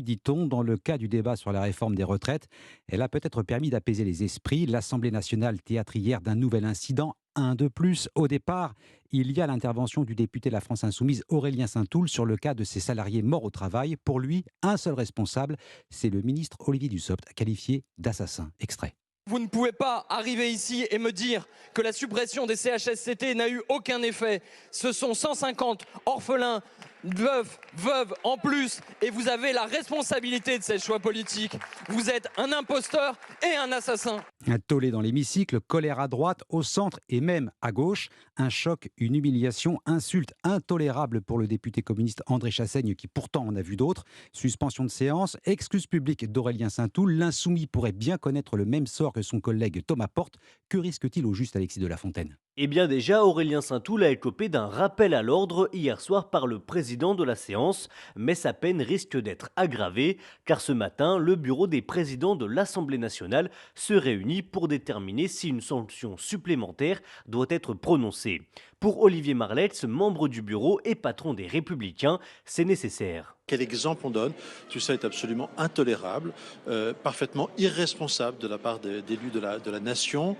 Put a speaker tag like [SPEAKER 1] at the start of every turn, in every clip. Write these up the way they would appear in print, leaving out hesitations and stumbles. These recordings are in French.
[SPEAKER 1] Dit-on, dans le cas du débat sur la réforme des retraites, elle a peut-être permis d'apaiser les esprits. L'Assemblée nationale théâtre hier d'un nouvel incident, un de plus. Au départ, il y a l'intervention du député de la France Insoumise, Aurélien Saint-Toul, sur le cas de ces salariés morts au travail. Pour lui, un seul responsable, c'est le ministre Olivier Dussopt, qualifié d'assassin. Extrait.
[SPEAKER 2] Vous ne pouvez pas arriver ici et me dire que la suppression des CHSCT n'a eu aucun effet. Ce sont 150 orphelins, veuves en plus, et vous avez la responsabilité de ces choix politiques. Vous êtes un imposteur et un assassin.
[SPEAKER 1] Un tollé dans l'hémicycle, colère à droite, au centre et même à gauche. Un choc, une humiliation, insulte intolérable pour le député communiste André Chassaigne, qui pourtant en a vu d'autres. Suspension de séance, excuse publique d'Aurélien Saint-Toul. L'insoumis pourrait bien connaître le même sort que son collègue Thomas Porte. Que risque-t-il au juste Alexis de La Fontaine?
[SPEAKER 3] Eh bien déjà, Aurélien Saint-Toul a écopé d'un rappel à l'ordre hier soir par le président de la séance, mais sa peine risque d'être aggravée, car ce matin, le bureau des présidents de l'Assemblée nationale se réunit pour déterminer si une sanction supplémentaire doit être prononcée. Pour Olivier Marleix, membre du bureau et patron des Républicains, c'est nécessaire.
[SPEAKER 4] Quel exemple on donne? Tout ça est absolument intolérable, parfaitement irresponsable de la part d'élus de la nation.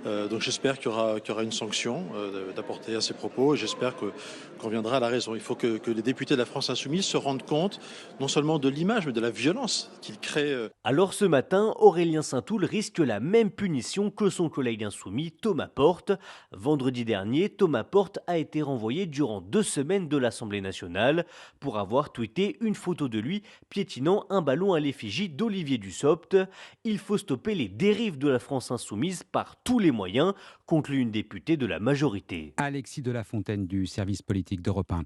[SPEAKER 4] Donc j'espère qu'il y aura une sanction d'apporter à ces propos et j'espère qu'on viendra à la raison. Il faut que les députés de la France Insoumise se rendent compte non seulement de l'image mais de la violence qu'ils créent.
[SPEAKER 3] Alors ce matin, Aurélien Saint-Toul risque la même punition que son collègue insoumis Thomas Porte. Vendredi dernier, Thomas Porte a été renvoyé durant 2 semaines de l'Assemblée nationale pour avoir tweeté une photo de lui piétinant un ballon à l'effigie d'Olivier Dussopt. Il faut stopper les dérives de la France insoumise par tous les moyens, conclut une députée de la majorité.
[SPEAKER 1] Alexis de La Fontaine du service politique d'Europe 1.